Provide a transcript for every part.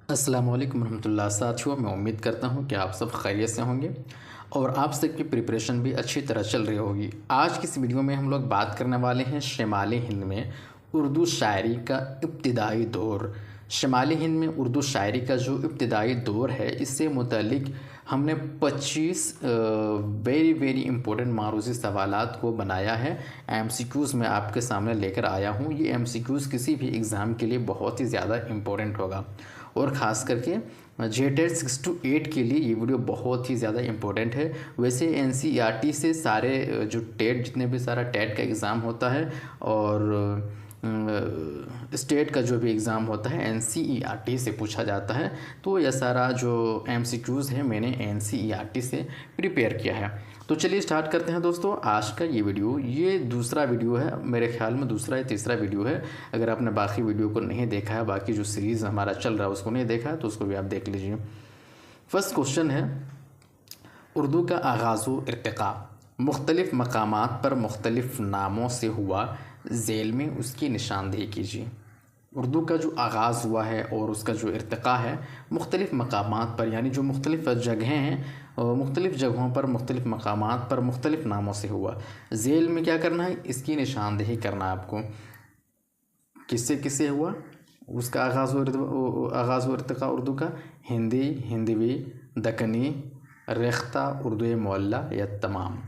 अस्सलाम वालेकुम रहमतुल्लाह। साथियों, मैं उम्मीद करता हूँ कि आप सब खैरियत से होंगे और आप सबकी प्रिपरेशन भी अच्छी तरह चल रही होगी। आज की इस वीडियो में हम लोग बात करने वाले हैं शिमाली हिंद में उर्दू शायरी का इब्तिदाई दौर। शिमाली हिंद में उर्दू शायरी का जो इब्तिदाई दौर है, इससे मुतल्लिक हमने 25 वेरी वेरी इंपॉर्टेंट मारूज़ी सवालात को बनाया है। एमसीक्यूज़ मैं आपके सामने लेकर आया हूँ। ये एमसीक्यूज़ किसी भी एग्ज़ाम के लिए बहुत ही ज़्यादा इम्पोर्टेंट होगा और ख़ास करके जेटेड 6 to 8 के लिए ये वीडियो बहुत ही ज़्यादा इम्पोर्टेंट है। वैसे एनसीईआरटी से सारे जो टेट जितने भी सारा टेट का एग्ज़ाम होता है और स्टेट का जो भी एग्ज़ाम होता है एनसीईआरटी से पूछा जाता है। तो यह सारा जो एमसीक्यूज़ है मैंने एनसीईआरटी से प्रिपेयर किया है। तो चलिए स्टार्ट करते हैं दोस्तों आज का ये वीडियो। ये दूसरा वीडियो है, मेरे ख्याल में दूसरा या तीसरा वीडियो है। अगर आपने बाकी वीडियो को नहीं देखा है, बाकी जो सीरीज़ हमारा चल रहा है उसको नहीं देखा है, तो उसको भी आप देख लीजिए। फर्स्ट क्वेश्चन है, उर्दू का आगाज़ व इर्तिक़ा मुख्तलिफ़ मकामात पर मुख्तलिफ़ नामों से हुआ, झेल में उसकी निशानदेही कीजिए। उर्दू का जो आगाज़ हुआ है और उसका जो इर्तिक़ा है मुख्तलिफ़ मकामात पर, यानी जो मुख्तलिफ़ जगहें हैं, मुख्तलिफ़ जगहों पर मुख्तलिफ़ मकामात पर मुख्तलिफ़ नामों से हुआ। झेल में क्या करना है, इसकी निशानदेही करना है आपको। किससे किससे हुआ, उसका आगाज़ व इर्तिक़ा उर्दू का हिंदी, हिंदवी, दक्कनी, रेख्ता, उर्दू मुअल्ला या तमाम।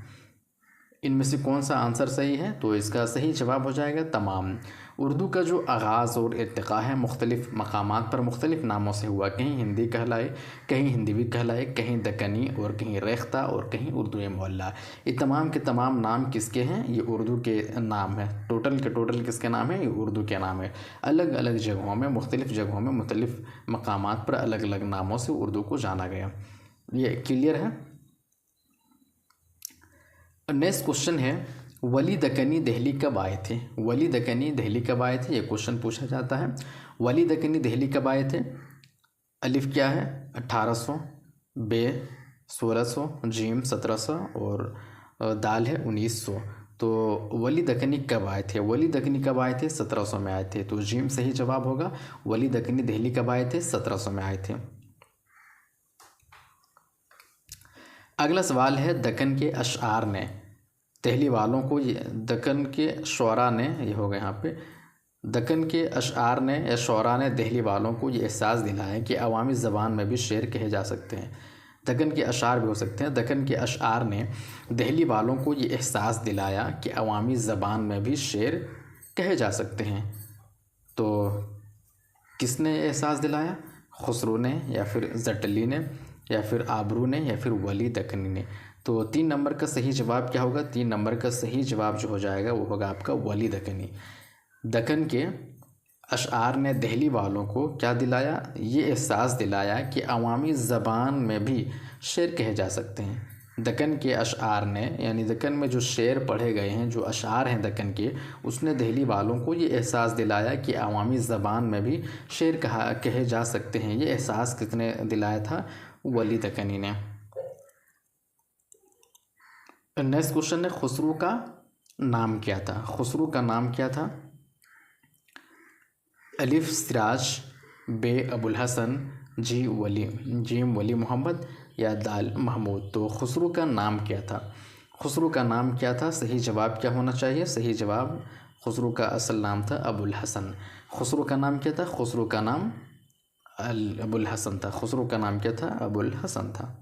इनमें से कौन सा आंसर सही है, तो इसका सही जवाब हो जाएगा तमाम। उर्दू का जो आगाज़ और इर्तिक़ा है मुख्तलिफ़ मकामात पर मुख्तलिफ़ नामों से हुआ। कहीं हिंदी कहलाए, कहीं हिंदवी कहलाए, कहीं दक्कनी और कहीं रेख्ता और कहीं उर्दू मुअल्ला। ये तमाम के तमाम नाम किसके हैं, ये उर्दू के नाम है। टोटल के टोटल किसके नाम है, ये उर्दू के नाम है। अलग अलग जगहों में, मुख्तलिफ़ जगहों में, मुख्तलिफ़ मकामात पर अलग अलग नामों से उर्दू को जाना गया। ये क्लियर है। नेक्स्ट क्वेश्चन है, वली दक्कनी दिल्ली कब आए थे। वली दक्कनी दिल्ली कब आए थे, ये क्वेश्चन पूछा जाता है। वली दक्कनी दिल्ली कब आए थे। अलिफ क्या है 1800, बे 1600, जीम 1700 और दाल है 1900। तो वली दक्कनी कब आए थे, वली दक्कनी कब आए थे, 1700 में आए थे। तो जीम सही जवाब होगा। वली दक्कनी दिल्ली कब आए थे, 1700 में आए थे। अगला सवाल है, दक्कन के अशआर ने दिल्ली वालों को, ये दक्कन के शुअरा ने, ये होगा यहाँ पे, दक्कन के अशआर ने या शुअरा ने दिल्ली वालों को ये एहसास दिलाया कि अवामी ज़बान में भी शेर कहे जा सकते हैं। दक्कन के अशआर भी हो सकते हैं। दक्कन के अशआर ने दिल्ली वालों को ये एहसास दिलाया कि अवामी ज़बान में भी शेर कहे जा सकते हैं। तो किसने एहसास दिलाया, खुसरो ने या फिर जटली ने या फिर आबरू ने या फिर वली दक्कनी ने। तो 3 नंबर का सही जवाब क्या होगा, 3 नंबर का सही जवाब जो हो जाएगा वो होगा आपका वली दक्कनी। दक्कन के अशआर ने दिल्ली वालों को क्या दिलाया, ये एहसास दिलाया कि अवामी ज़बान में भी शेर कहे जा सकते हैं। दक्कन के अशआर ने, यानी दक्कन में जो शेर पढ़े गए हैं, जो अशआर हैं दक्कन के, उसने दिल्ली वालों को ये एहसास दिलाया कि अवामी ज़बान में भी शेर कहे जा सकते हैं। ये एहसास किसने दिलाया था, वली दक्कनी ने। नेक्स्ट क्वेश्चन है, खुसरो का नाम क्या था। खुसरो का नाम क्या था। अलिफ सिराज, बे अबुल हसन, जीम वली मोहम्मद या दाल महमूद। तो खुसरो का नाम क्या था, खुसरो का नाम क्या था, सही जवाब क्या होना चाहिए, सही जवाब खुसरो का असल नाम था अबुल हसन। खुसरो का नाम क्या था, खुसरो का नाम अबुल हसन था। खुसरो का नाम क्या था, अबुल हसन था।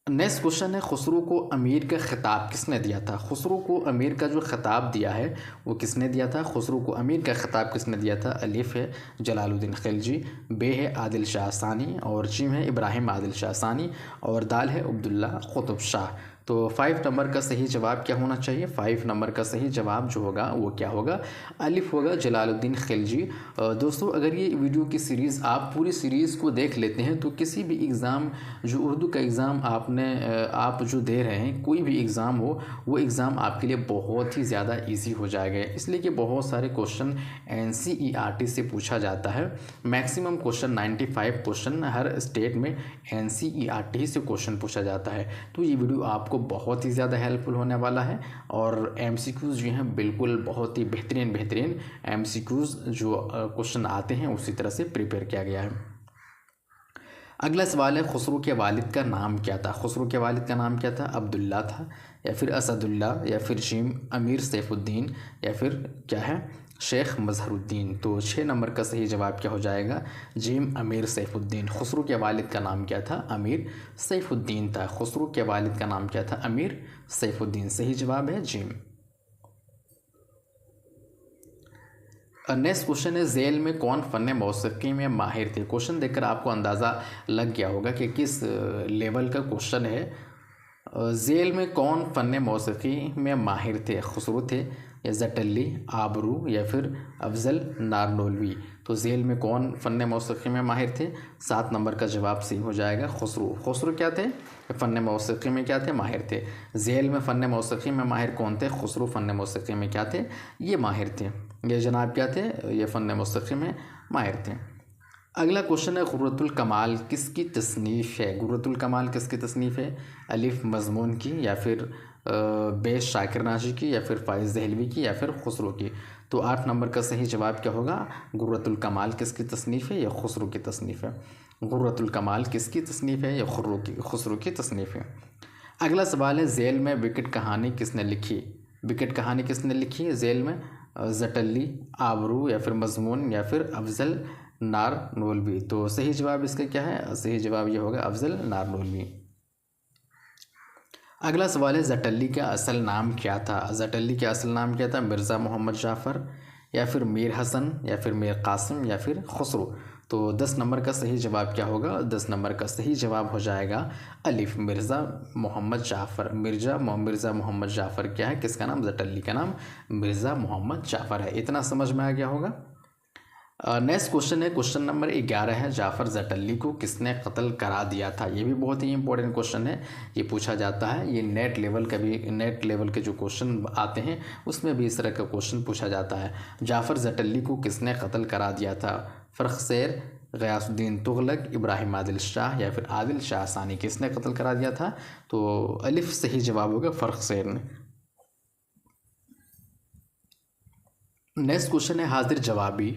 नेक्स्ट क्वेश्चन है, खुसरो को अमीर का खिताब किसने दिया था। खुसरो को अमीर का जो खिताब दिया है वो किसने दिया था। खुसरो को अमीर का खिताब किसने दिया था। अलिफ है जलालुद्दीन खिलजी, बे है आदिल शाह सानी और जीम है इब्राहिम आदिल शाह सानी और दाल है अब्दुल्ला कुतुब शाह। तो 5 नंबर का सही जवाब क्या होना चाहिए, 5 नंबर का सही जवाब जो होगा वो क्या होगा, अलिफ होगा जलालुद्दीन खिलजी। दोस्तों, अगर ये वीडियो की सीरीज़ आप पूरी सीरीज़ को देख लेते हैं तो किसी भी एग्ज़ाम, जो उर्दू का एग्ज़ाम आप जो दे रहे हैं, कोई भी एग्ज़ाम हो, वो एग्ज़ाम आपके लिए बहुत ही ज़्यादा ईजी हो जाएगा। इसलिए कि बहुत सारे क्वेश्चन एनसीईआरटी से पूछा जाता है। मैक्सिमम क्वेश्चन 95 क्वेश्चन हर स्टेट में एनसीईआरटी से क्वेश्चन पूछा जाता है। तो ये वीडियो आपको आपको बहुत ही ज़्यादा हेल्पफुल होने वाला है। और एमसीक्यूज़ जो हैं बिल्कुल बहुत ही बेहतरीन एमसीक्यूज़ जो क्वेश्चन आते हैं उसी तरह से प्रिपेयर किया गया है। अगला सवाल है, खुसरो के वालिद का नाम क्या था? खुसरो के वालिद का नाम क्या था? अब्दुल्ला था, या फिर असदुल्ला, या फिर जीम अमीर सैफुद्दीन, या फिर क्या है शेख मजहरुद्दीन। तो 6 नंबर का सही जवाब क्या हो जाएगा? जीम अमीर सैफुद्दीन। खुसरो के वालिद का नाम क्या था? अमीर सैफुद्दीन था। खुसरो के वालिद का नाम क्या था? अमीर सैफुद्दीन। सही जवाब है जीम। नेक्स्ट क्वेश्चन है, झेल में कौन फ़न मौसीकी में माहिर थे? क्वेश्चन देखकर आपको अंदाज़ा लग गया होगा कि किस लेवल का क्वेश्चन है। झेल में कौन फ़न मौसीकी में माहिर थे? खुसरो थे, या जटली, आबरू, या फिर अफजल नारनोलवी। तो झेल में कौन फ़न मौसीकी में माहिर थे? 7 नंबर का जवाब सही हो जाएगा खुसरो। खुसरो क्या थे? फ़न मौसीकी में क्या थे? माहिर थे। झेल में फ़न मौसीकी में माहिर कौन थे? खुसरो फ़न मौसीकी में क्या थे? ये माहिर थे। ये जनाब क्या थे? ये फ़न मौसीकी में माहिर थे। अगला क्वेश्चन है, गुर्रतुल कमाल किसकी तसनीफ़ है? गुर्रतुल कमाल किसकी तसनीफ़ है? अलिफ मज़मून की, या फिर बेश शाकिर नाजी की, या फिर फ़ाइज़ दहलवी की, या फिर खुसरो की। तो 8 नंबर का सही जवाब क्या होगा? गुर्रतुल कमाल किसकी तसनीफ़ है? या खुसरो की तसनीफ़ है। गुर्रतुल कमाल किसकी तसनीफ़ है? या खुसरो की तसनीफ़ है। अगला सवाल है, झेल में विकेट कहानी किसने लिखी? विकेट कहानी किसने लिखी है झेल में? जटली, आबरू, या फिर मज़मून, या फिर अफजल नारनोलवी। तो सही जवाब इसका क्या है? सही जवाब ये होगा अफजल नारनोलवी। अगला सवाल है, जटली का असल नाम क्या था? जटली का असल नाम क्या था? मिर्ज़ा मोहम्मद जाफ़र, या फिर मीर हसन, या फिर मीर कासिम, या फिर खुसरो। तो 10 नंबर का सही जवाब क्या होगा? 10 नंबर का सही जवाब हो जाएगा अलिफ, मिर्ज़ा मोहम्मद जाफ़र। मिर्ज़ा मोहम्मद जाफ़र क्या है? किसका नाम? जटली का नाम मिर्ज़ा मोहम्मद जाफ़र है। इतना समझ में आ गया होगा। नेक्स्ट क्वेश्चन है, क्वेश्चन नंबर 11 है, जाफ़र जटली को किसने कत्ल करा दिया था? ये भी बहुत ही इंपॉर्टेंट क्वेश्चन है, ये पूछा जाता है। ये नेट लेवल के जो क्वेश्चन आते हैं उसमें भी इस तरह का क्वेश्चन पूछा जाता है। जाफ़र जटली को किसने कत्ल करा दिया था? फ़र्रुख़, ग़ियासुद्दीन तुगलक, इब्राहिम आदिल शाह, या फिर आदिल शाह सानी। किसने कत्ल करा दिया था? तो अलिफ सही जवाब होगा फ़र्रुख़ ने। नेक्स्ट क्वेश्चन है, हाजिर जवाबी,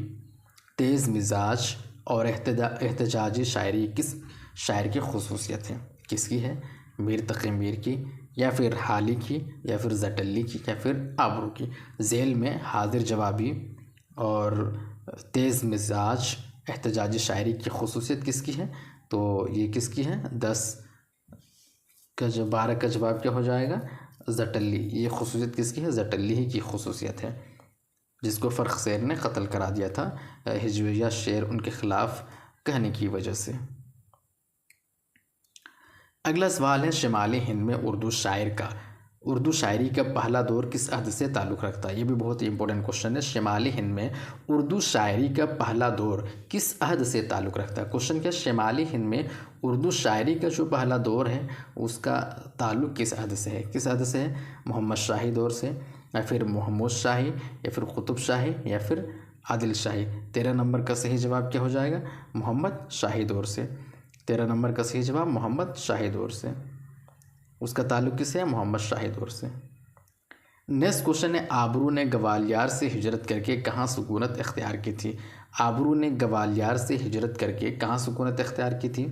तेज़ मिजाज और एहतजाजी शायरी किस शायर की खसूसियत है? किसकी है? मीर तक़ी मीर की, या फिर हाली की, या फिर जटली की, या फिर आबरू की। झेल में हाजिर जवाबी और तेज़ मिजाज एहतजाजी शायरी की खसूसियत किसकी है? तो ये किसकी है? 12 का जवाब क्या हो जाएगा? जटली। ये खसूसियत किसकी है? जटली ही की खसूसियत है, जिसको फ़र्रुख़ ने कत्ल करा दिया था हिजविया शेर उनके ख़िलाफ़ कहने की वजह से। अगला सवाल है, शिमाली हिंद में उर्दू शायरी का पहला दौर किस अहद से ताल्लुक़ रखता है? ये भी बहुत ही इंपॉर्टेंट क्वेश्चन है। शिमाली हिंद में उर्दू शायरी का पहला दौर किस अहद से ताल्लुक़ रखता है? क्वेश्चन क्या? शिमाली हिंद में उर्दू शायरी का जो पहला दौर है उसका ताल्लुक़ किस अहद से है? किस अहद से है? मोहम्मद शाही दौर से, या फिर महमूद शाही, या फिर कुतुब शाही, या फिर आदिल शाही। 13 नंबर का सही जवाब क्या हो जाएगा? मोहम्मद शाही दौर से। 13 नंबर का सही जवाब मोहम्मद शाही दौर से। उसका ताल्लुक़ किससे है? मोहम्मद शाही दौर से। नेक्स्ट क्वेश्चन है, आबरू ने ग्वालियर से हिजरत करके कहाँ सुकूनत इख्तियार की थी? आबरू ने ग्वालियर से हिजरत करके कहाँ सुकूनत इख्तियार की थी?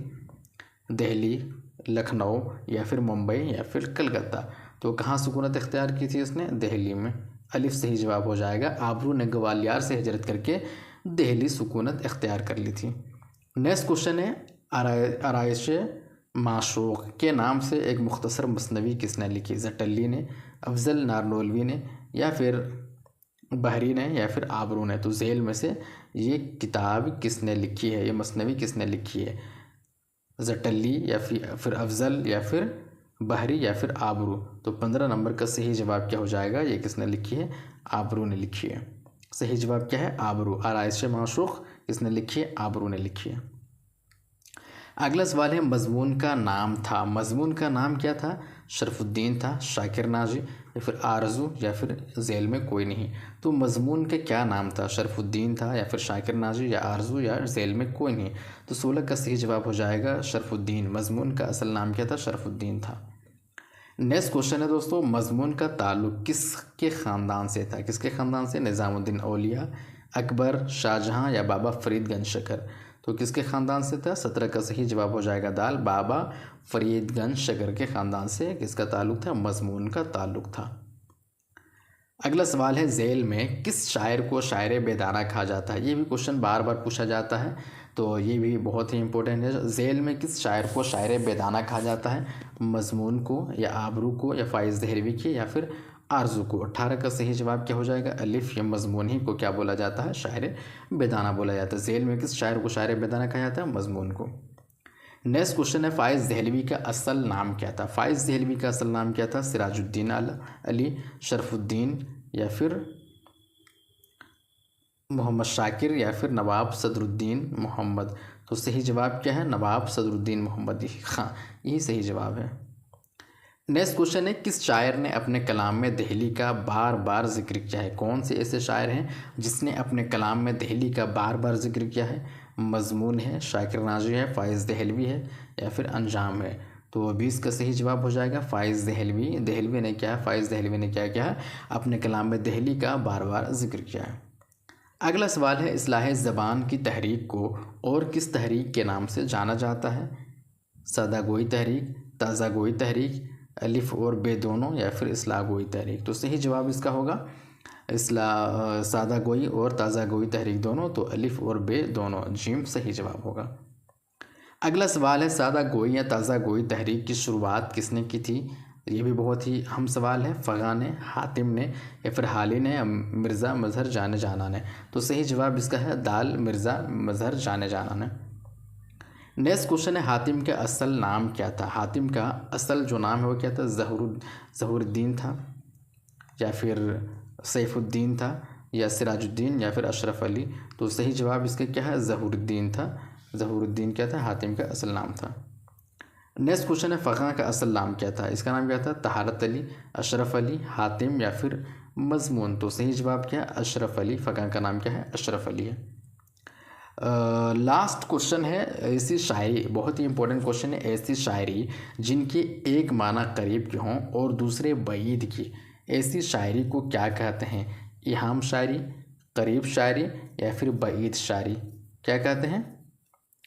दिल्ली, लखनऊ, या फिर मुंबई, या फिर कलकत्ता। तो कहाँ सुकूनत इख्तियार की थी उसने? दिल्ली में। अलिफ सही जवाब हो जाएगा। आबरू ने ग्वालियर से हिजरत करके दिल्ली सुकूनत इख्तियार कर ली थी। नेक्स्ट क्वेश्चन है, आराइश माशूक़ के नाम से एक मुख्तसर मसनवी किसने लिखी? जटली ने, अफजल नारनोलवी ने, या फिर बहरी ने, या फिर आबरू ने। तो झेल में से ये किताब किसने लिखी है? ये मसनवी किसने लिखी है? जटली, या फिर अफजल, या फिर बहरी, या फिर आबरू। तो 15 नंबर का सही जवाब क्या हो जाएगा? ये किसने लिखी है? आबरू ने लिखी है। सही जवाब क्या है? आबरू। आराइश माशूक़ किसने लिखी है? आबरू ने लिखी है। अगला सवाल है, मज़मून का नाम था। मज़मून का नाम क्या था? शरफुद्दीन था, शाकिर नाजी, या फिर आरजू, या फिर झेल में कोई नहीं। तो मज़मून का क्या नाम था? शरफुद्दीन था, या फिर शाकिर नाजी, या आरजू, या झेल में कोई नहीं। तो 16 का सही जवाब हो जाएगा शरफुद्दीन। मज़मून का असल नाम क्या था? शरफुद्दीन था। नेक्स्ट क्वेश्चन है दोस्तों, मजमून का ताल्लुक किसके ख़ानदान से था? किसके ख़ानदान से? निज़ामुद्दीन औलिया, अकबर, शाहजहां या बाबा फरीदगंज शकर? तो किसके ख़ानदान से था? 17 का सही जवाब हो जाएगा दाल, बाबा फरीदगंज शकर के ख़ानदान से किसका ताल्लुक था? मजमून का ताल्लुक था। अगला सवाल है, झेल में किस शायर को शायर बेदाना कहा जाता है? ये भी क्वेश्चन बार बार पूछा जाता है, तो ये भी बहुत ही इंपॉर्टेंट है। झेल में किस शायर को शायर बेदाना कहा जाता है? मजमून को या आबरू को या फाइज़ दहलवी की या फिर आरजू को? 18 का सही जवाब क्या हो जाएगा? अलिफ। या मजमून ही को क्या बोला जाता है? शायर बेदाना बोला जाता है। झेल में किस शायर को शायर बेदाना कहा जाता है? मजमून को। नेक्स्ट क्वेश्चन है, फ़ाइज़ दहलवी का असल नाम क्या था? फ़ाइज़ दहलवी का असल नाम क्या था? सिराजुद्दीन अली, शरफुद्दीन या फिर मोहम्मद शाकिर या फिर नवाब सदरुद्दीन मोहम्मद? तो सही जवाब क्या है? नवाब सदरुद्दीन मोहम्मद खां, यही सही जवाब है। नेक्स्ट क्वेश्चन है, किस शायर ने अपने कलाम में दहली का बार बार जिक्र किया है? कौन से ऐसे शायर हैं जिसने अपने कलाम में दहली का बार बार जिक्र किया है? मजमून है, शाकिर नाजी है, फ़ाइज़ दहलवी है या फिर अंजाम है? तो 20 का सही जवाब हो जाएगा फ़ाइज़ दहलवी। दहलवी ने क्या है? फ़ाइज़ दहलवी ने क्या किया है? अपने कलाम में दहली का बार बार जिक्र किया है। अगला सवाल है, इस्लाह ज़बान की तहरीक को और किस तहरीक के नाम से जाना जाता है? सादा गोई तहरीक, ताज़ा गोई तहरीक, अलिफ और बे दोनों या फिर इस्लाह गोई तहरीक? तो सही जवाब इसका होगा सादा गोई और ताज़ा गोई तहरीक दोनों, तो अलिफ और बे दोनों, जीम सही जवाब होगा। अगला सवाल है, सादा गोई या ताज़ा गोई तहरीक की शुरुआत किसने की थी? ये भी बहुत ही अहम सवाल है। फ़गा ने, हातिम ने या फिर हाली ने या मिर्ज़ा मज़हर जाने जाना ने? तो सही जवाब इसका है दाल, मिर्ज़ा मज़हर जाने जाना ने। नेक्स्ट क्वेश्चन है, हातिम का असल नाम क्या था? हातिम का असल जो नाम है वो क्या था? ज़हूरुद्दीन था या फिर सैफुद्दीन था या सिराजुद्दीन या फिर अशरफ अली? तो सही जवाब इसका क्या है? ज़हूरुद्दीन था। ज़हूरुद्दीन क्या था? हातिम का असल नाम था। नेक्स्ट क्वेश्चन है, फ़गा का असल नाम क्या था? इसका नाम क्या था? तहारत अली, अशरफ अली, हातिम या फिर मजमून? तो सही जवाब क्या है? अशरफ अली। फ़गा का नाम क्या है? अशरफ अली है। लास्ट क्वेश्चन है, ऐसी शायरी, बहुत ही इंपॉर्टेंट क्वेश्चन है, ऐसी शायरी जिनके एक माना करीब की हों और दूसरे बईद की, ऐसी शायरी को क्या कहते हैं? इहाम शायरी, करीब शायरी या फिर बईद शायरी? क्या कहते हैं?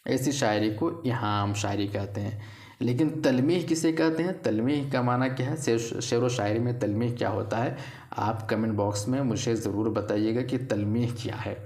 ऐसी शायरी को इहाम शायरी कहते हैं। लेकिन तलमीह किसे कहते हैं? तलमीह का माना क्या है? शेर व शायरी में तलमीह क्या होता है? आप कमेंट बॉक्स में मुझे ज़रूर बताइएगा कि तलमीह क्या है।